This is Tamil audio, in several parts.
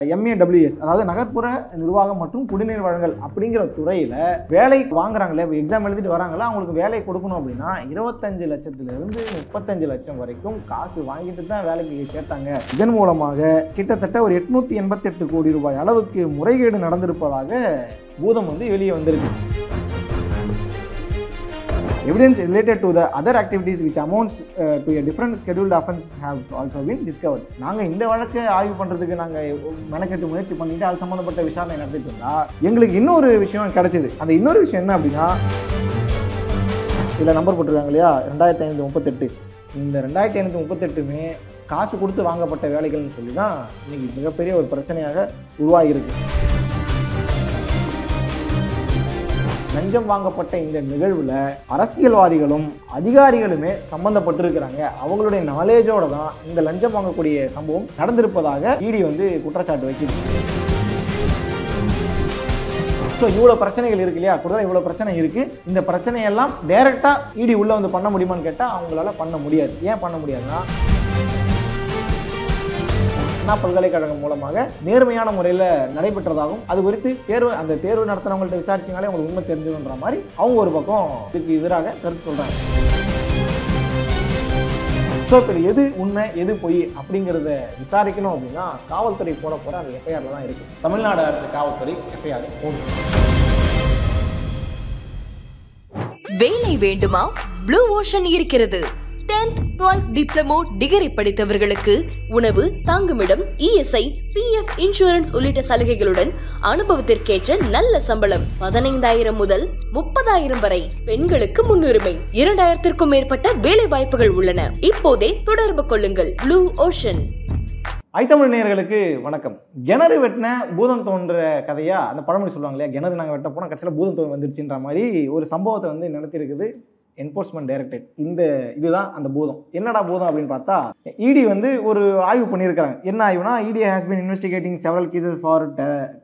எம்ஏடபிள்யூஎஸ் அதாவது நகர்ப்புற நிர்வாகம் மற்றும் குடிநீர் வழங்கல் அப்படிங்கிற துறையில் வேலை வாங்குறாங்களே, இப்போ எக்ஸாம் எழுதிட்டு வராங்களா, அவங்களுக்கு வேலை கொடுக்கணும் அப்படின்னா 25 லட்சத்திலிருந்து 35 லட்சம் வரைக்கும் காசு வாங்கிட்டு தான் வேலைக்கு சேர்த்தாங்க. இதன் மூலமாக கிட்டத்தட்ட ஒரு 888 கோடி ரூபாய் அளவுக்கு முறைகேடு நடந்திருப்பதாக பூதம் வெளியே வந்திருக்கு. Evidence related to the other activities which amounts to a different scheduled offence have also been discovered. நாங்கள் இந்த வழக்கை ஆய்வு பண்ணுறதுக்கு நாங்கள் மெனக்கெட்டு முயற்சி பண்ணிட்டு அது சம்மந்தப்பட்ட விசாரணை நடத்திட்டு இருந்தா எங்களுக்கு இன்னொரு விஷயம் கிடைச்சிது. அந்த இன்னொரு விஷயம் என்ன அப்படின்னா, இதில் நம்பர் போட்டிருக்காங்க இல்லையா, 2538. இந்த 2538மே காசு கொடுத்து வாங்கப்பட்ட வேலைகள்னு சொல்லி தான் இன்னைக்கு மிகப்பெரிய ஒரு பிரச்சனையாக உருவாகியிருக்கு. லஞ்சம் வாங்கப்பட்ட இந்த நிகழ்வில் அரசியல்வாதிகளும் அதிகாரிகளுமே சம்பந்தப்பட்டிருக்கிறாங்க. அவங்களுடைய நாலேஜோட தான் இந்த லஞ்சம் வாங்கக்கூடிய சம்பவம் நடந்திருப்பதாக இடி குற்றச்சாட்டு வைக்குது. ஸோ இவ்வளோ பிரச்சனைகள் இருக்கு இல்லையா, கூட இவ்வளோ பிரச்சனை இருக்கு. இந்த பிரச்சனையெல்லாம் டைரக்டா இடி உள்ள பண்ண முடியுமான்னு கேட்டால் அவங்களால பண்ண முடியாது. ஏன் பண்ண முடியாதுன்னா, பல்கலைக்கழகம் மூலமாக நேர்மையான முறையில் நடைபெற்றதாகவும் அது குறித்து அந்த தேர்வு நடத்தினவங்கள்ட்ட விசாரிச்சினாலே உங்களுக்கு உண்மை தெரிஞ்சுன்ற மாதிரி அவங்க ஒரு பக்கம் இதுக்கு எதிராக கருத்து சொல்றாங்க. ஸோ இப்போ எது உண்மை எது பொய் அப்படிங்கிறத விசாரிக்கணும் அப்படின்னா காவல்துறை போட போற அந்த எஃப்ஐஆர்ல தான் இருக்கு. தமிழ்நாடு அரசு காவல்துறை எஃப்ஐஆர் போடும். வேலை வேண்டுமா? ப்ளூ ஓஷன் இருக்கிறது. 10th 12th டிப்ளமோ டிகிரி படித்தவர்களுக்கு உணவு, தங்குமிடம், இஎஸ்ஐ, பிஎஃப் இன்சூரன்ஸ் உள்ளிட்ட சலுகைகளுடன் அனுபவத்திற்கேற்ற நல்ல சம்பளம் 15,000 முதல் 30,000 வரை. பெண்களுக்கு முன்னுரிமை. 2,000க்கும் மேற்பட்ட வேலை வாய்ப்புகள் உள்ளன. இப்போதே தொடர்பு கொள்ளுங்கள். Blue ocean. ஐத்தமிழ் நேயர்களுக்கு வணக்கம். கிணறு வெட்டின பூதம் தோன்ற கதையா அந்த பழமொழி சொல்லுவாங்க இல்லையா, கிணறு நாங்கள் வெட்ட போனால் கடைசியில் பூதம் தோன்று வந்துருச்சுன்ற மாதிரி ஒரு சம்பவத்தை நடத்திருக்குது என்ஃபோர்ஸ்மெண்ட் டைரக்டரேட். இதுதான் அந்த பூதம். என்னடா பூதம் அப்படின்னு பார்த்தா, இடி ஒரு ஆய்வு பண்ணியிருக்காங்க. என்ன ஆய்வுனா, ED has been investigating several cases for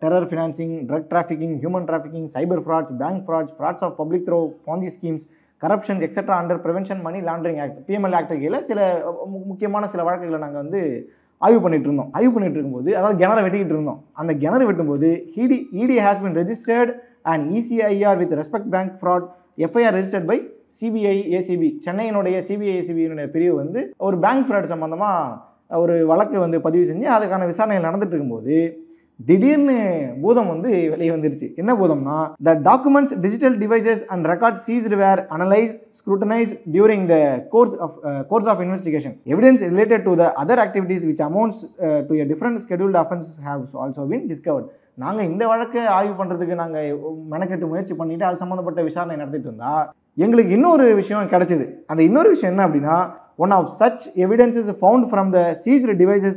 terror financing, drug trafficking, human trafficking, cyber frauds, bank frauds, frauds of public throw, Ponzi schemes, corruption etcetera under prevention money laundering act, PML act கீழே சில முக்கியமான சில வழக்குகளை நாங்கள் ஆய்வு பண்ணிட்டு இருந்தோம். ஆய்வு பண்ணிட்டு இருக்கும்போது, அதாவது கிணறு வெட்டிக்கிட்டு இருந்தோம். அந்த கிணறு வெட்டும்போது ED has been registered and ECIR with respect bank fraud, FIR registered by CBI ACB. சென்னையினுடைய சிபிஐ ஏசிபியினுடைய பிரிவு ஒரு பேங்க் ஃப்ராட் சம்பந்தமாக ஒரு வழக்கு பதிவு செஞ்சு அதுக்கான விசாரணைகள் நடந்துட்டு இருக்கும்போது திடீர்னு பூதம் வெளியே வந்துருச்சு. என்ன பூதம்னா, the documents, digital devices and record seized were analyse scrutinise during the course of investigation. Evidence related to the other activities which amounts to a different scheduled offences have also been discovered. நாங்கள் இந்த வழக்கை ஆய்வு பண்ணுறதுக்கு நாங்கள் மெனக்கெட்டு முயற்சி பண்ணிட்டு அது சம்மந்தப்பட்ட விசாரணை நடத்திட்டு இருந்தா எங்களுக்கு இன்னொரு விஷயம் கிடைச்சிது. அந்த இன்னொரு விஷயம் என்ன அப்படின்னா, one of such evidences found from the seized devices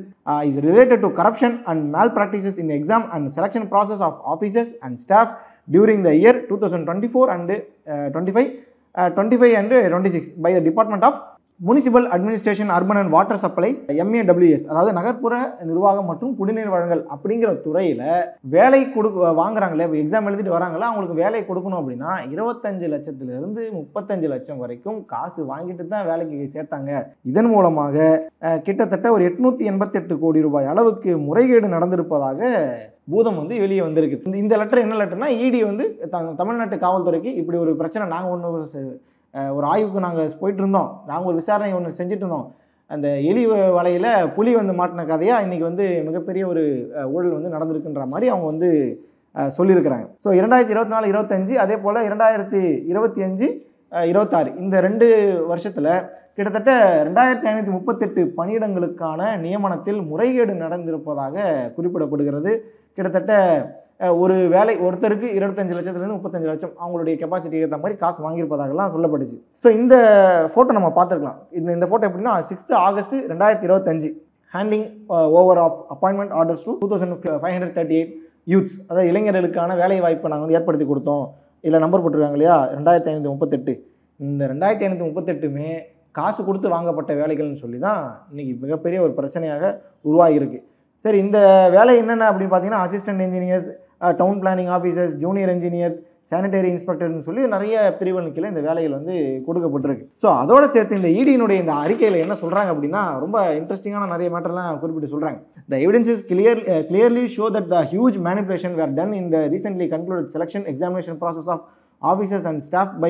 is related to corruption and malpractices in the exam and selection process of officers and staff during the year 2024 and 25 and 26 by the Department of municipal administration, urban and water supply, MAWS அதாவது நகர்ப்புற நிர்வாகம் மற்றும் குடிநீர் வழங்கல் அப்படிங்கிற துறையில் வேலை வாங்குறாங்களே, இப்போ எக்ஸாம் எழுதிட்டு வராங்களா, அவங்களுக்கு வேலை கொடுக்கணும் அப்படின்னா 25 லட்சத்திலிருந்து 35 லட்சம் வரைக்கும் காசு வாங்கிட்டு தான் வேலைக்கு சேர்த்தாங்க. இதன் மூலமாக கிட்டத்தட்ட ஒரு 888 கோடி ரூபாய் அளவுக்கு முறைகேடு நடந்திருப்பதாக பூதம் வெளியே வந்திருக்கு. இந்த லெட்டர் என்ன லெட்டர்னா, இடி தமிழ்நாட்டு காவல்துறைக்கு இப்படி ஒரு பிரச்சனை, நாங்கள் ஒரு ஆய்வுக்கு நாங்கள் போயிட்டு இருந்தோம், நாங்கள் ஒரு விசாரணை ஒன்று செஞ்சுட்டு இருந்தோம், அந்த எலி வலையில் புலி மாட்டின கதையாக இன்றைக்கி மிகப்பெரிய ஒரு ஊழல் நடந்திருக்குன்ற மாதிரி அவங்க சொல்லியிருக்கிறாங்க. ஸோ 2024-25 அதே போல் 2025-26 இந்த 2 வருஷத்தில் கிட்டத்தட்ட 2538 பணியிடங்களுக்கான நியமனத்தில் முறைகேடு நடந்திருப்பதாக குறிப்பிடப்படுகிறது. கிட்டத்தட்ட ஒரு வேலை ஒருத்தருக்கு 25 லட்சத்துலேருந்து 35 லட்சம் அவங்களுடைய கெப்பாசிட்டி ஏற்ற மாதிரி காசு வாங்கியிருப்பதாகலாம் சொல்லப்பட்டுச்சு. ஸோ இந்த ஃபோட்டோ நம்ம பார்த்துருக்கலாம். இந்த ஃபோட்டோ எப்படின்னா, 6 August 2025 handing over of appointment orders to 2538 youths, அதாவது இளைஞர்களுக்கான வேலை வாய்ப்பை நாங்கள் ஏற்படுத்தி கொடுத்தோம். இதில் நம்பர் போட்டிருக்காங்க இல்லையா, 2538. இந்த 2538மே காசு கொடுத்து வாங்கப்பட்ட வேலைகள்னு சொல்லி தான் இன்றைக்கி மிகப்பெரிய ஒரு பிரச்சனையாக உருவாகியிருக்கு. சரி, இந்த வேலை என்னென்ன அப்படின்னு பார்த்தீங்கன்னா, assistant engineers, town planning officers, junior engineers, sanitary இன்ஸ்பெக்டர்னு சொல்லி நிறைய பிரிவுகளுக்கு கீழே இந்த வேலைகள் கொடுக்கப்பட்டிருக்கு. ஸோ அதோடு சேர்த்து இந்த இடியினுடைய இந்த அறிக்கையில் என்ன சொல்கிறாங்க அப்படின்னா, ரொம்ப இன்ட்ரெஸ்டிங்கான நிறைய மேட்டர்லாம் குறிப்பிட்டு சொல்கிறாங்க. The evidences clearly show that the huge manipulation were done in the recently concluded selection examination process of officers and staff by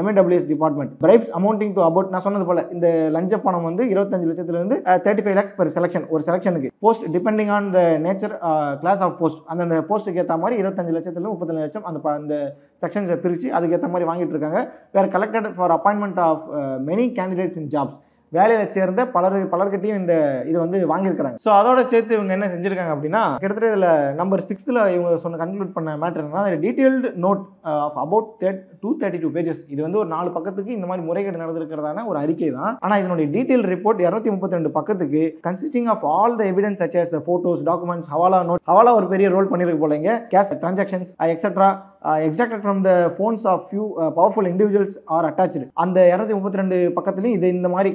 MAWS department. Bribes amounting to about நான் சொன்னது போல இந்த லஞ்ச பணம் வந்து 25 லட்சத்திலிருந்து 35 lakhs per selection ஒரு செலெக்ஷனுக்கு post depending on the nature class of post அந்த போஸ்ட்டுக்கு ஏற்ற மாதிரி 25 லட்சத்துல 35 லட்சம் அந்த செக்ஷன்ஸை பிரித்து அதுக்கு ஏற்ற மாதிரி வாங்கிட்டு இருக்காங்க. Were collected for appointment of many candidates in jobs. வேலையில் சேர்ந்த பலர்கிட்டையும் இந்த இது வந்து வாங்கியிருக்கிறாங்க. ஸோ அதோட சேர்த்து இவங்க என்ன செஞ்சுருக்காங்க அப்படின்னா கிட்டத்தட்ட இதில் நம்பர் 6ல் இவங்க கன்க்ளூட் பண்ண மேட்டர் என்னன்னா detailed note of about 232 pages. இது வந்து ஒரு 4 பக்கத்துக்கு இந்த மாதிரி முறைகேடு நடந்திருக்கிறதான ஒரு அறிக்கை தான். ஆனால் இதனுடைய டீட்டெயில் ரிப்போர்ட் 232 பக்கத்துக்கு consisting of all the evidence such as photos, documents, hawala note. Hawala ஒரு பெரிய ரோல் பண்ணியிருக்கு போல இங்கே. Cash transactions etcetera extracted from the phones of few powerful individuals are attached. அந்த 232 பக்கத்துலையும் இது இந்த மாதிரி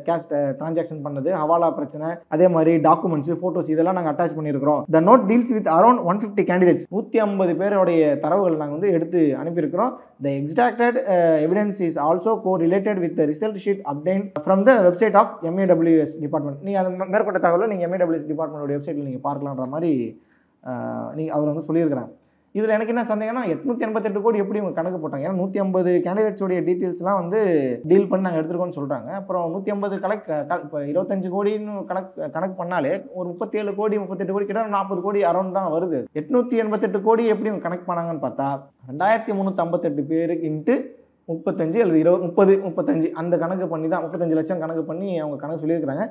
கேஷ் டிரான்சாக்ஷன் பண்ணது, ஹவாலா பிரச்சனை, அதே மாதிரி டாக்குமெண்ட்ஸ், ஃபோட்டோஸ் இதெல்லாம் நாங்கள் அட்டாச் பண்ணியிருக்கிறோம். The note deals with around 150 candidates. 150 பேருடைய தரவுகள் நாங்கள் வந்து எடுத்து அனுப்பியிருக்கிறோம். The extracted evidence is also co-related with the result sheet obtained from the website of MAWS department. நீங்கள் அந்த மேற்கொண்ட தகவலை நீங்கள் MAWS டிபார்ட்மெண்டோட வெப்சைட்டில் நீங்கள் பார்க்கலான்ற மாதிரி அவர் வந்து சொல்லியிருக்கிறாங்க. இதில் எனக்கு என்ன சந்தேகம்னா 888 கோடி எப்படி இவங்க கணக்கு போட்டாங்க? ஏன்னா 150 கேண்டிடேட்ஸோடைய டீட்டெயில்ஸ்லாம் வந்து டீல் பண்ணி நாங்கள் எடுத்துருக்கோம்னு சொல்கிறாங்க. அப்புறம் 150 இப்போ 25 கோடின்னு கணக்கு பண்ணாலே ஒரு 37 கோடி 38 கோடி கிட்ட 40 கோடி அரௌண்ட் தான் வருது. 888 கோடி எப்படி இவங்க கணக்கு பண்ணாங்கன்னு பார்த்தா 2358 பேருக்கு இன்ட்டு 35 அல்லது 20 35 அந்த கணக்கு பண்ணி தான் 35 லட்சம் கணக்கு பண்ணி அவங்க கணக்கு சொல்லியிருக்கிறாங்க.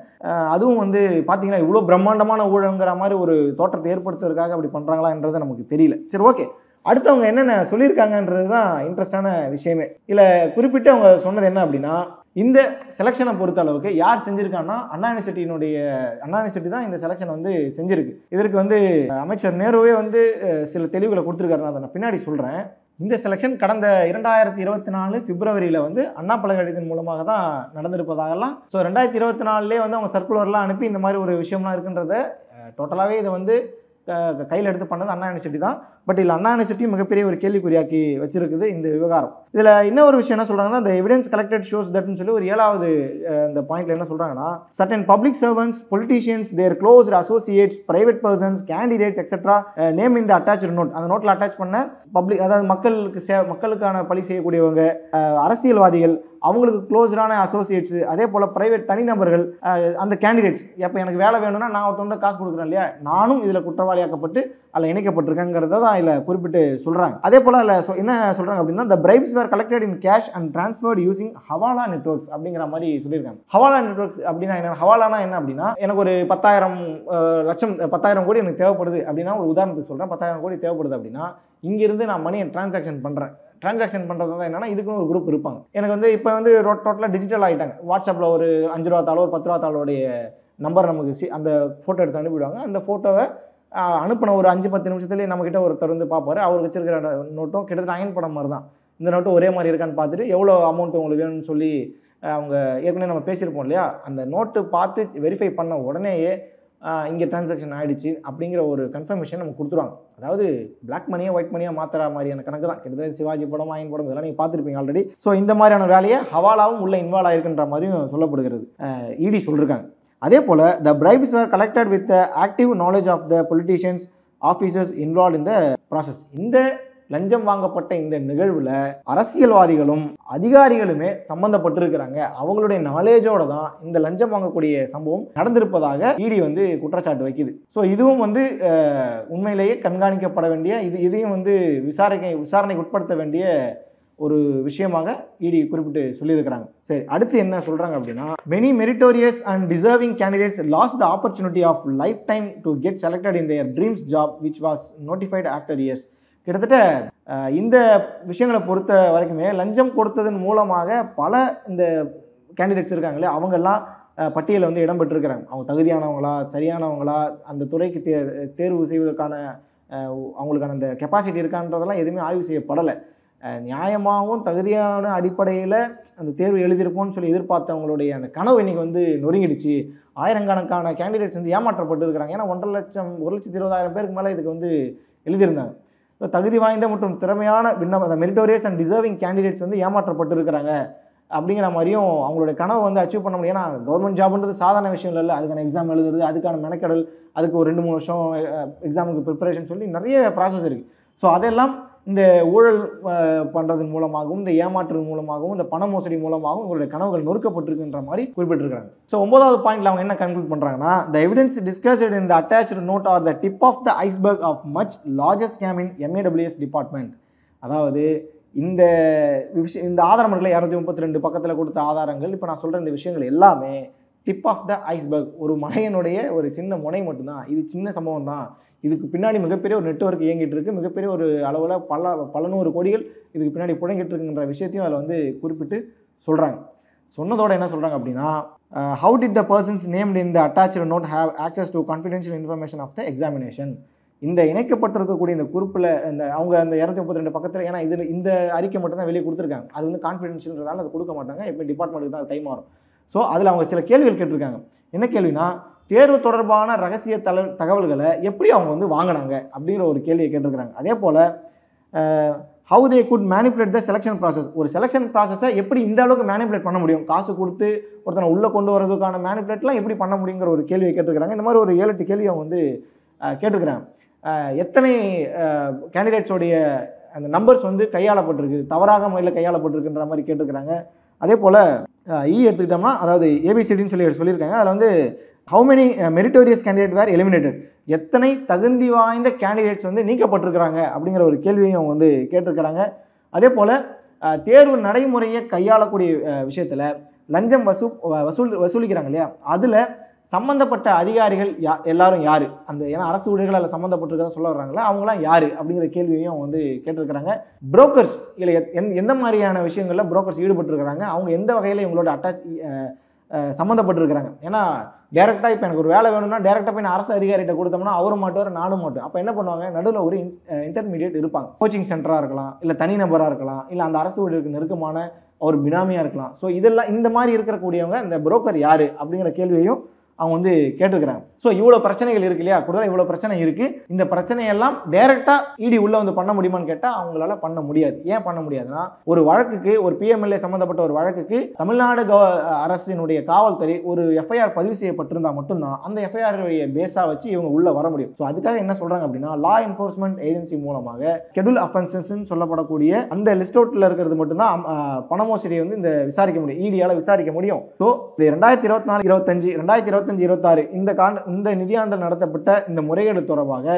அதுவும் வந்து பார்த்தீங்கன்னா இவ்வளோ பிரம்மாண்டமான ஊழல்ங்கிற மாதிரி ஒரு தோற்றத்தை ஏற்படுத்துறதுக்காக அப்படி பண்ணுறாங்களான்றது நமக்கு தெரியல. சரி, ஓகே. அடுத்தவங்க என்னென்ன சொல்லியிருக்காங்கன்றது தான் இன்ட்ரெஸ்டான விஷயமே. இல்லை குறிப்பிட்டு அவங்க சொன்னது என்ன அப்படின்னா இந்த செலெக்ஷனை பொறுத்த அளவுக்கு யார் செஞ்சுருக்காங்கன்னா அண்ணா யூனிவர்சிட்டி தான் இந்த செலெக்ஷன் வந்து செஞ்சுருக்கு. இதற்கு வந்து அமைச்சர் நேருவே வந்து சில தெளிவுகளை கொடுத்துருக்காருன்னு அதை நான் பின்னாடி சொல்கிறேன். இந்த செலெக்ஷன் கடந்த 2024 பிப்ரவரியில் வந்து அண்ணா பல்கலைக்கழகத்தின் மூலமாக தான் நடந்திருப்பதாகலாம். ஸோ 2024 வந்து அவங்க சர்க்குலர்லாம் அனுப்பி இந்த மாதிரி ஒரு விஷயம்லாம் இருக்குன்றத டோட்டலாகவே இதை வந்து கையில் எடுத்து பண்ணது அண்ணா யூனிவர்சிட்டி தான். பட் இல்லை அண்ணா யூனிவர்சிட்டி மிகப்பெரிய ஒரு கேள்விக்குறியாக்கி வச்சிருக்குது இந்த விவகாரம். இதில் இன்னொரு விஷயம் என்ன சொல்கிறாங்கன்னா இந்த எவிடன்ஸ் கலெக்டட் ஷோஸ் தட்னு சொல்லி ஒரு 7வது இந்த பாயிண்ட்ல என்ன சொல்கிறாங்கன்னா certain public servants, politicians, their close associates, private persons, candidates etc. Name இந்த அட்டாச்டு நோட். அந்த நோட்டில் அட்டாச் பண்ண பப்ளிக், அதாவது மக்களுக்கான பணி செய்யக்கூடியவங்க, அரசியல்வாதிகள், அவங்களுக்கு க்ளோஸ்டான அசோசியேட்ஸு, அதே போல் ப்ரைவேட் தனிநபர்கள், அந்த கேண்டிடேட்ஸ். எப்போ எனக்கு வேலை வேணும்னா நான் ஒருத்தவங்க காசு கொடுக்குறேன் இல்லையா, நானும் இதில் குற்றவாளியாக்கப்பட்டு அதில் இணைக்கப்பட்டிருக்கேங்கிறத தான் இதில் குறிப்பிட்டு சொல்கிறாங்க. அதே போல் அதில் என்ன சொல்கிறாங்க அப்படின்னா the bribes were collected in cash and transferred using hawala networks அப்படிங்கிற மாதிரி சொல்லியிருக்காங்க. ஹவாலா நெட்வொர்க்ஸ் அப்படின்னா என்ன? ஹவாலானா என்ன அப்படின்னா எனக்கு ஒரு 10,000 கோடி எனக்கு தேவைப்படுது அப்படின்னா, ஒரு உதாரணத்துக்கு சொல்கிறேன், 10,000 கோடி தேவைப்படுது அப்படின்னா இங்கிருந்து நான் மணியை டிரான்சாக்ஷன் பண்ணுறது தான் என்னன்னா இதுக்குன்னு ஒரு குரூப் இருப்பாங்க. எனக்கு வந்து இப்போ வந்து டோட்டலாக டிஜிட்டல் ஆகிட்டாங்க. வாட்ஸ்அப்பில் ஒரு 5 ரூபா தாளோ ஒரு 10 ரூபா தாளோடைய நம்பர் நமக்கு அந்த ஃபோட்டோ எடுத்து அனுப்பிவிடுவாங்க. அந்த ஃபோட்டோவை அனுப்பின ஒரு 5-10 நிமிஷத்துலேயே நம்மக்கிட்ட ஒருத்தர் வந்து பார்ப்பார். அவர் வச்சிருக்கிற நோட்டும் கிட்டத்தட்ட அயன் படம் மாதிரி தான். இந்த நோட்டும் ஒரே மாதிரி இருக்கான்னு பார்த்துட்டு எவ்வளோ அமௌண்ட் உங்களுக்கு வேணும்னு சொல்லி அவங்க ஏற்கனவே நம்ம பேசியிருப்போம் இல்லையா, அந்த நோட்டு பார்த்து வெரிஃபை பண்ண உடனேயே இங்கே டிரான்சாக்ஷன் ஆகிடுச்சு அப்படிங்கிற ஒரு கன்ஃபர்மேஷன் நம்ம கொடுத்துருவாங்க. அதாவது பிளாக் மணியை ஒயிட் மணியாக மாற்றுற மாதிரியான கணக்கு தான். கிட்டத்தட்ட சிவாஜி படம், அயன் படம் இதெல்லாம் நீங்கள் பார்த்துருப்பீங்க ஆல்ரெடி. ஸோ இந்த மாதிரியான வேலையை ஹவாலாவும் உள்ள இன்வால்வ் ஆகிருக்குன்ற மாதிரியும் சொல்லப்படுகிறது. இடி சொல்லியிருக்காங்க. அதே போல் the bribes were collected with the active knowledge of the politicians, officers involved in the process. இந்த லஞ்சம் வாங்கப்பட்ட இந்த நிகழ்வில் அரசியல்வாதிகளும் அதிகாரிகளுமே சம்பந்தப்பட்டிருக்கிறாங்க. அவங்களுடைய நாலேஜோட தான் இந்த லஞ்சம் வாங்கக்கூடிய சம்பவம் நடந்திருப்பதாக இடி வந்து குற்றச்சாட்டு வைக்குது. ஸோ இதுவும் வந்து உண்மையிலேயே கண்காணிக்கப்பட வேண்டிய, இதையும் வந்து விசாரணைக்கு உட்படுத்த வேண்டிய ஒரு விஷயமாக இடி குறிப்பிட்டு சொல்லியிருக்கிறாங்க. சரி, அடுத்து என்ன சொல்கிறாங்க அப்படின்னா many meritorious and deserving candidates lost the opportunity of lifetime to get selected in their dreams job which was notified after years. கிட்டத்தட்ட இந்த விஷயங்களை பொறுத்த வரைக்குமே லஞ்சம் கொடுத்ததன் மூலமாக பல இந்த கேண்டிடேட்ஸ் இருக்காங்களே அவங்கெல்லாம் பட்டியலில் வந்து இடம் பெற்றிருக்கிறாங்க. அவங்க தகுதியானவங்களா, சரியானவங்களா, அந்த துறைக்கு தேர்வு செய்வதற்கான அவங்களுக்கான அந்த கெப்பாசிட்டி இருக்கான்றதெல்லாம் எதுவுமே ஆய்வு செய்யப்படலை. நியாயமாகவும் தகுதியான அடிப்படையில் அந்த தேர்வு எழுதியிருப்போம்னு சொல்லி எதிர்பார்த்தவங்களுடைய அந்த கனவு இன்றைக்கி வந்து நொறுங்கிடுச்சு. ஆயிரக்கணக்கான கேண்டிடேட்ஸ் வந்து ஏமாற்றப்பட்டு இருக்கிறாங்க. ஏன்னா 1,20,000 பேருக்கு மேலே இதுக்கு வந்து எழுதியிருந்தாங்க. ஸோ தகுதி வாய்ந்த மற்றும் திறமையான அந்த மெரிட்டோரியஸ் அண்ட் டிசர்விங் கேண்டிடேட்ஸ் வந்து ஏமாற்றப்பட்டு இருக்கிறாங்க அப்படிங்கிற மாதிரியும் அவங்களுடைய கனவை வந்து அச்சீவ் பண்ண முடியும். ஏன்னா கவர்மெண்ட் ஜாப்ன்றது சாதாரண விஷயம் இல்லை, அதுக்கான எக்ஸாம் எழுதுறது, அதுக்கான மெனக்கடல், அதுக்கு ஒரு 2-3 வருஷம் எக்ஸாமுக்கு ப்ரிப்பரேஷன் சொல்லி நிறைய ப்ராசஸ் இருக்குது. ஸோ அதெல்லாம் இந்த ஊழல் பண்ணுறதன் மூலமாகவும், இந்த ஏமாற்றுறது மூலமாகவும், இந்த பண மோசடி மூலமாகவும் உங்களுடைய கனவுகள் நொறுக்கப்பட்டிருக்குன்ற மாதிரி குறிப்பிட்டிருக்காங்க. ஸோ 9வது பாயிண்ட்ல அவங்க என்ன கன்க்ளூட் பண்ணுறாங்கன்னா, the evidence discussed in the attached note are the tip of the iceberg of much larger scam in MAWS department. அதாவது இந்த ஆதாரம் இருக்குல்ல, 232 பக்கத்தில் கொடுத்த ஆதாரங்கள், இப்போ நான் சொல்கிற இந்த விஷயங்கள் எல்லாமே டிப் ஆஃப் த ஐஸ்பர்க், ஒரு மலையனுடைய ஒரு சின்ன முனை மட்டும்தான். இது சின்ன சம்பவம் தான். இதுக்கு பின்னாடி மிகப்பெரிய ஒரு நெட்வொர்க் இயங்கிட்டு இருக்குது, மிகப்பெரிய ஒரு அளவில் பல நூறு கோடிகள் இதுக்கு பின்னாடி புழங்கிட்டு இருக்குன்ற விஷயத்தையும் அதில் வந்து குறிப்பிட்டு சொல்கிறாங்க. சொன்னதோட என்ன சொல்கிறாங்க அப்படின்னா, how did the persons named in the attached note have access to confidential information of the examination. இந்த இணைக்கப்பட்டிருக்கக்கூடிய இந்த குறிப்பில் அவங்க அந்த 232 பக்கத்தில், ஏன்னா இந்த அறிக்கை மட்டும் தான் வெளியே கொடுத்துருக்காங்க, அது வந்து கான்ஃபிடென்ஷியல்ன்றதால அது கொடுக்க மாட்டாங்க, எப்போ டிபார்ட்மெண்ட்டுக்கு தான் அது கை மாறும். ஸோ அதில் அவங்க சில கேள்விகள் கேட்டிருக்காங்க. என்ன கேள்வினா, தேர்வு தொடர்பான ரகசிய தகவல்களை எப்படி அவங்க வந்து வாங்கினாங்க அப்படிங்கிற ஒரு கேள்வியை கேட்டிருக்கிறாங்க. அதே போல் how they could manipulate the selection process, ஒரு செலெக்ஷன் ப்ராசஸை எப்படி இந்த அளவுக்கு மேனிப்புலேட் பண்ண முடியும், காசு கொடுத்து ஒருத்தனை உள்ளே கொண்டு வரதுக்கான மேனிப்புலேட்லாம் எப்படி பண்ண முடியுங்கிற ஒரு கேள்வியை கேட்டிருக்கிறாங்க. இந்த மாதிரி ஒரு 7-8 கேள்வி அவங்க வந்து கேட்டிருக்கிறாங்க. எத்தனை கேண்டிடேட்ஸோடைய அந்த நம்பர்ஸ் வந்து கையாளப்பட்டிருக்கு, தவறாக முறையில் கையாளப்பட்டிருக்குன்ற மாதிரி கேட்டிருக்கிறாங்க. அதே போல் எடுத்துக்கிட்டோம்னா, அதாவது ஏபிசிடின்னு சொல்லியிருக்காங்க. அதில் வந்து how many meritorious candidate were eliminated, எத்தனை தகுதி வாய்ந்த கேண்டிடேட்ஸ் வந்து நீக்கப்பட்டிருக்கிறாங்க அப்படிங்கிற ஒரு கேள்வியும் அவங்க வந்து கேட்டிருக்கிறாங்க. அதே போல் தேர்வு நடைமுறையை கையாளக்கூடிய விஷயத்தில் லஞ்சம் வசூலிக்கிறாங்க இல்லையா, அதில் சம்மந்தப்பட்ட அதிகாரிகள் எல்லாரும் யார், அந்த ஏன்னா அரசு ஊழியர்கள் அதில் சம்மந்தப்பட்டிருக்கதான் சொல்ல வர்றாங்களா, அவங்களாம் யார் அப்படிங்கிற கேள்வியையும் அவங்க வந்து கேட்டிருக்கிறாங்க. புரோக்கர்ஸ் இல்லை எந்த மாதிரியான விஷயங்களில் புரோக்கர்ஸ் ஈடுபட்டிருக்கிறாங்க, அவங்க எந்த வகையில் இவங்களோட சம்மந்தப்பட்டிருக்கிறாங்க. ஏன்னா டேரெக்டாக இப்போ எனக்கு ஒரு வேலை வேணும்னா டேரெக்டாக போய் நான் அரசு அதிகாரிகிட்ட கொடுத்தோம்னா அவரும் மாட்டுவார், நானும் மாட்டோம். அப்போ என்ன பண்ணுவாங்க, நடுவில் ஒரு இன்டர்மீடியேட் இருப்பாங்க. கோச்சிங் சென்டராக இருக்கலாம், இல்லை தனிநபராக இருக்கலாம், இல்லை அந்த அரசு ஊழியருக்கு நெருக்கமான ஒரு பினாமியாக இருக்கலாம். ஸோ இதெல்லாம் இந்த மாதிரி இருக்கக்கூடியவங்க இந்த புரோக்கர் யார் அப்படிங்கிற கேள்வியையும் அவங்க வந்து கேட்டுக்கிறாங்க. ஸோ இவ்வளோ பிரச்சனைகள் இருக்கு இல்லையா, கூடுதலாக இவ்வளோ பிரச்சனை இருக்குது. இந்த பிரச்சனையெல்லாம் டைரெக்டாக இடி உள்ளே வந்து பண்ண முடியுமான்னு கேட்டால் அவங்களால பண்ண முடியாது. ஏன் பண்ண முடியாதுன்னா, ஒரு வழக்குக்கு, ஒரு PMLA சம்மந்தப்பட்ட ஒரு வழக்குக்கு தமிழ்நாடு அரசினுடைய காவல்துறை ஒரு எஃப்ஐஆர் பதிவு செய்யப்பட்டிருந்தால் மட்டும்தான் அந்த எஃப்ஐஆர் பேஸாக வச்சு இவங்க உள்ளே வர முடியும். ஸோ அதுக்காக என்ன சொல்கிறாங்க அப்படின்னா, லா என்ஃபோர்ஸ்மெண்ட் ஏஜென்சி மூலமாக ஷெட்யூல் அஃபென்சஸ்ன்னு சொல்லப்படக்கூடிய அந்த லிஸ்ட் அவுட்டில் இருக்கிறது மட்டும்தான் பண மோசடியை வந்து இந்த விசாரிக்க முடியும், இடியால் விசாரிக்க முடியும். ஸோ இந்த 2024-25, 2025-26 இந்த நிதியாண்டில் நடத்தப்பட்ட இந்த முறைகேடு தொடர்பாக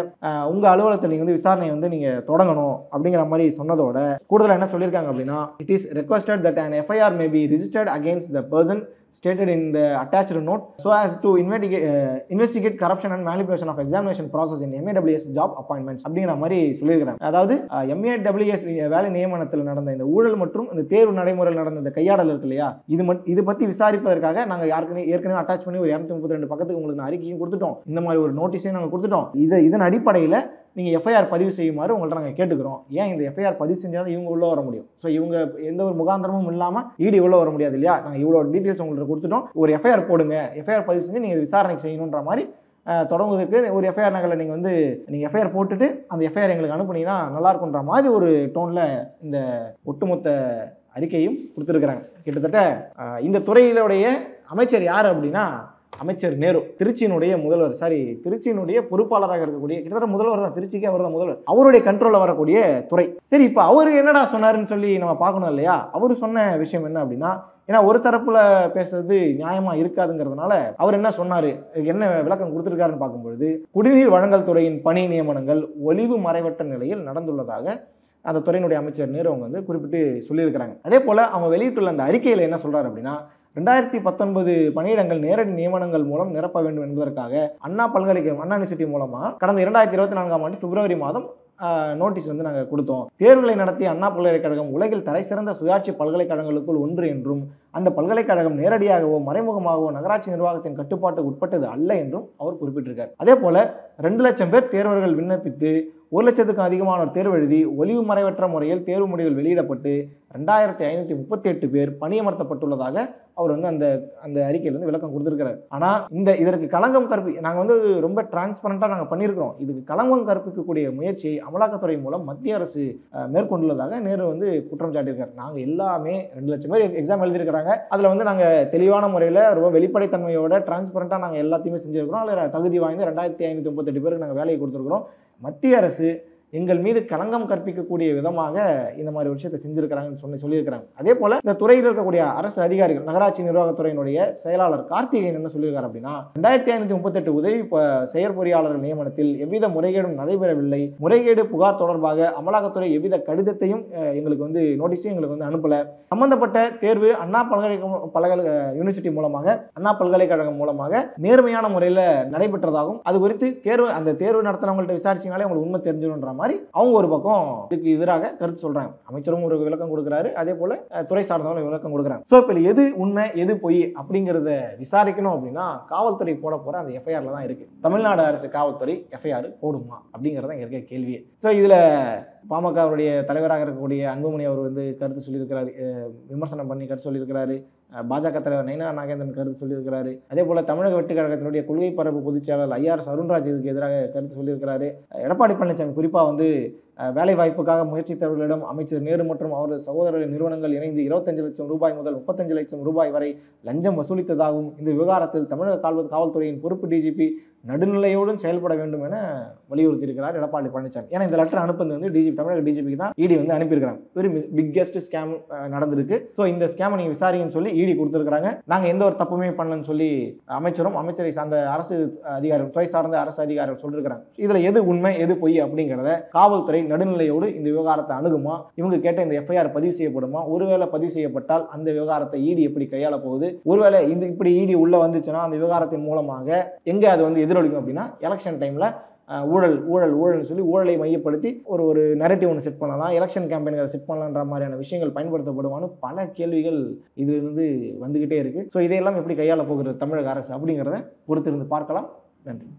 உங்க அலுவலகத்தில் நீங்க வந்து விசாரணை வந்து நீங்க தொடங்கணும் அப்படிங்கிற மாதிரி சொன்னதோட கூடுதலா என்ன சொல்லியிருக்காங்க அப்படின்னா, it is requested that an FIR may be registered against the person stated in the attached note so as to investigate corruption and manipulation of examination process in MAWS job appointments அப்படிங்கிற மாதிரி சொல்லியிருக்காங்க. அதாவது MAWS வேலை நியமனத்தில் நடந்த இந்த ஊழல் மற்றும் இந்த தேர்வு நடைமுறையில் நடந்த இந்த கையாடல் இருக்கு இல்லையா, இது பற்றி விசாரிப்பதற்காக நாங்கள் ஏற்கனவே அட்டாச் பண்ணி ஒரு 232 பக்கத்துக்கு உங்களுக்கு அறிக்கையும் கொடுத்துட்டோம், இந்த மாதிரி ஒரு நோட்டீஸையும் நாங்கள் கொடுத்துட்டோம். இதன் அடிப்படையில் நீங்கள் எஃப்ஐஆர் பதிவு செய்யுமாறு உங்கள்கிட்ட நாங்கள் கேட்டுக்கிறோம். ஏன் இந்த எஃப்ஐஆர் பதிவு செஞ்சால் இவங்க உள்ளே வர முடியும். ஸோ இவங்க எந்த ஒரு முகாந்திரமும் இல்லாமல் இடி உள்ளே வர முடியாது இல்லையா. நாங்கள் இவ்வளோ டீட்டெயில்ஸ் உங்களுக்கு கொடுத்துட்டோம், ஒரு எஃப்ஐஆர் போடுங்க, எஃப்ஐஆர் பதிவு செஞ்சு நீங்கள் விசாரணைக்கு செய்யணுன்ற மாதிரி தொடங்குவதற்கு ஒரு எஃப்ஐஆர் நகலில் நீங்கள் எஃப்ஐஆர் போட்டுட்டு அந்த எஃப்ஐஆர் எங்களுக்கு அனுப்புனீங்கன்னா நல்லா இருக்குன்ற மாதிரி ஒரு டோனில் இந்த ஒட்டுமொத்த அறிக்கையும் கொடுத்துருக்குறாங்க. கிட்டத்தட்ட இந்த துறையினுடைய அமைச்சர் யார் அப்படின்னா அமைச்சர் நேரு, திருச்சியினுடைய முதல்வர், திருச்சியினுடைய பொறுப்பாளராக இருக்கக்கூடிய, கிட்டத்தட்ட முதல்வர் தான், திருச்சிக்கு அவர் தான் முதல்வர், அவருடைய கண்ட்ரோலில் வரக்கூடிய துறை. சரி, இப்போ அவர் என்னடா சொன்னாருன்னு சொல்லி நம்ம பார்க்கணும் இல்லையா. அவர் சொன்ன விஷயம் என்ன அப்படின்னா, ஏன்னா ஒரு தரப்புல பேசுறது நியாயமா இருக்காதுங்கிறதுனால அவர் என்ன சொன்னாரு, என்ன விளக்கம் கொடுத்துருக்காருன்னு பார்க்கும்பொழுது, குடிநீர் வழங்கல் துறையின் பணி நியமனங்கள் ஒளிவு மறைவற்ற நிலையில் நடந்துள்ளதாக அந்த துறையினுடைய அமைச்சர் நேரு அவங்க வந்து குறிப்பிட்டு சொல்லியிருக்கிறாங்க. அதே போல அவங்க வெளியிட்டுள்ள அந்த அறிக்கையில் என்ன சொல்றாரு அப்படின்னா, 2019 பணியிடங்கள் நேரடி நியமனங்கள் மூலம் நிரப்ப வேண்டும் என்பதற்காக அண்ணா யூனிவர்சிட்டி மூலமாக கடந்த 2024ஆம் ஆண்டு பிப்ரவரி மாதம் நோட்டீஸ் வந்து நாங்கள் கொடுத்தோம். தேர்வுகளை நடத்திய அண்ணா பல்கலைக்கழகம் உலகில் தலைசிறந்த சுயாட்சி பல்கலைக்கழகங்களுக்குள் ஒன்று என்றும் அந்த பல்கலைக்கழகம் நேரடியாகவோ மறைமுகமாகவோ நகராட்சி நிர்வாகத்தின் கட்டுப்பாட்டுக்கு உட்பட்டது அல்ல என்றும் அவர் குறிப்பிட்டிருக்கார். அதே போல 2 லட்சம் பேர் தேர்வர்கள் விண்ணப்பித்து 1,00,000க்கும் அதிகமானோர் தேர்வு எழுதி ஒளிவு மறைவற்ற முறையில் தேர்வு முடிவுகள் வெளியிடப்பட்டு 2538 பேர் பணியமர்த்தப்பட்டுள்ளதாக அவர் வந்து அந்த அறிக்கையில் வந்து விளக்கம் கொடுத்திருக்கிறார். ஆனால் இதற்கு களங்கம் நாங்கள் ரொம்ப டிரான்ஸ்பரண்டாக நாங்கள் பண்ணியிருக்கிறோம். இதுக்கு களங்கம் கற்பிக்கக்கூடிய முயற்சியை அமலாக்கத்துறை மூலம் மத்திய அரசு மேற்கொண்டுள்ளதாக நேரு வந்து குற்றம் சாட்டியிருக்கார். நாங்கள் எல்லாமே 2 லட்சம் பேர் எக்ஸாம் எழுதியிருக்கிறாங்க. அதில் வந்து நாங்கள் தெளிவான முறையில் ரொம்ப வெளிப்படைத்தன்மையோட டிரான்ஸ்பரண்டாக நாங்கள் எல்லாத்தையுமே செஞ்சுருக்கிறோம். அதில் தகுதி வாய்ந்த 2538 பேருக்கு நாங்கள் வேலையை கொடுத்துருக்குறோம். மத்திய அரசு எங்கள் மீது களங்கம் கற்பிக்கக்கூடிய விதமாக இந்த மாதிரி ஒரு விஷயத்தை செஞ்சிருக்கிறாங்கன்னு சொல்லியிருக்கிறாங்க. அதே போல இந்த துறையில் இருக்கக்கூடிய அரசு அதிகாரிகள், நகராட்சி நிர்வாகத்துறையினுடைய செயலாளர் கார்த்திகேயன் என்ன சொல்லியிருக்காரு அப்படின்னா, 2538 உதவி செயற்பொறியாளர்கள் நியமனத்தில் எவ்வித முறைகேடும் நடைபெறவில்லை. முறைகேடு புகார் தொடர்பாக அமலாக்கத்துறை எவ்வித கடிதத்தையும் எங்களுக்கு வந்து நோட்டீஸையும் எங்களுக்கு வந்து அனுப்பல. சம்பந்தப்பட்ட தேர்வு அண்ணா யூனிவர்சிட்டி மூலமாக, அண்ணா பல்கலைக்கழகம் மூலமாக நேர்மையான முறையில் நடைபெற்றதாகவும் அது குறித்து அந்த தேர்வு நடத்தினவங்கள்ட்ட விசாரிச்சினாலே உங்களுக்கு உண்மை தெரிஞ்சிடும்ன்ற மாதிரி அவங்க ஒரு பக்கம் இதுக்கு எதிராக கருத்து சொல்றாங்க. அமைச்சரும் ஒரு விளக்கம் கொடுக்கிறாரு, அதே போல துறை சார்ந்தவங்க விளக்கம் கொடுக்குறாங்க. ஸோ இப்போ எது உண்மை எது பொய் அப்படிங்கிறத விசாரிக்கணும் அப்படின்னா காவல்துறை போட போற அந்த எஃப்ஐஆர்ல தான் இருக்கு. தமிழ்நாடு அரசு காவல்துறை எஃப்ஐஆர் போடுமா அப்படிங்கிறத இங்க இருக்க கேள்வியே. ஸோ இதுல பாமகவுடைய தலைவராக இருக்கக்கூடிய அன்புமணி அவர் வந்து கருத்து சொல்லியிருக்கிறாரு, விமர்சனம் பண்ணி கருத்து சொல்லியிருக்கிறாரு. பாஜக தலைவர் நைனா நாகேந்திரன் கருத்து சொல்லியிருக்கிறாரு. அதே போல தமிழக வெற்றி கழகத்தினுடைய கொள்கை பரப்பு பொதுச்செயலாளர் ஐஆர் அருண்ராஜ் இதுக்கு எதிராக கருத்து சொல்லியிருக்கிறாரு. எடப்பாடி பழனிசாமி குறிப்பாக வந்து வேலை வாய்ப்புக்காக முயற்சித்தவர்களிடம் அமைச்சர் நேரு மற்றும் அவரது சகோதரர்களின் நிறுவனங்கள் இணைந்து 25 லட்சம் ரூபாய் முதல் 35 லட்சம் ரூபாய் வரை லஞ்சம் வசூலித்ததாகவும் இந்த விவகாரத்தில் தமிழக காவல்துறையின் பொறுப்பு டிஜிபி நடுநிலையோடும் செயல்பட வேண்டும் என வலியுறுத்தியிருக்கிறார் எடப்பாடி பழனிசாமி. ஏன்னா இந்த லெட்டர் அனுப்புறது வந்து தமிழக டிஜிபிக்கு தான் இடி வந்து அனுப்பியிருக்கிறாங்க. ஒரு பிக்கெஸ்ட் ஸ்கேம் நடந்திருக்கு. ஸோ இந்த ஸ்கேமை நீங்கள் விசாரிங்கன்னு சொல்லி இடி கொடுத்துருக்காங்க. நாங்கள் எந்த ஒரு தப்புமே பண்ணலன்னு சொல்லி அமைச்சரை சார்ந்த அரசு அதிகாரிகள், துறை சார்ந்த அரசு அதிகாரிகள் சொல்லியிருக்கிறாங்க. இதில் எது உண்மை எது பொய் அப்படிங்கிறத காவல்துறை நடுநிலையோடு இந்த விவகாரத்தை அணுகுமா, இவங்க கேட்ட இந்த எஃப்ஐஆர் பதிவு செய்யப்படுமா, ஒருவேளை பதிவு செய்யப்பட்டால் அந்த விவகாரத்தை இடி எப்படி கையாள போகுது, ஒருவேளை இப்படி இடி உள்ள வந்துச்சுன்னா அந்த விவகாரத்தின் மூலமாக எங்கே அது வந்து எதிரொலிக்கும் அப்படின்னா எலெக்ஷன் டைம்ல ஊழல்னு சொல்லி ஊழலை மையப்படுத்தி ஒரு நரேட்டிவ் ஒன்று செட் பண்ணலாம், எலெக்ஷன் கேம்பெயின்களை செட் பண்ணலான்ற மாதிரியான விஷயங்கள் பயன்படுத்தப்படுவான்னு பல கேள்விகள் இதிலிருந்து வந்துகிட்டே இருக்கு. ஸோ இதையெல்லாம் எப்படி கையாள போகிறது தமிழக அரசு அப்படிங்கிறத பொறுத்திருந்து பார்க்கலாம். நன்றி.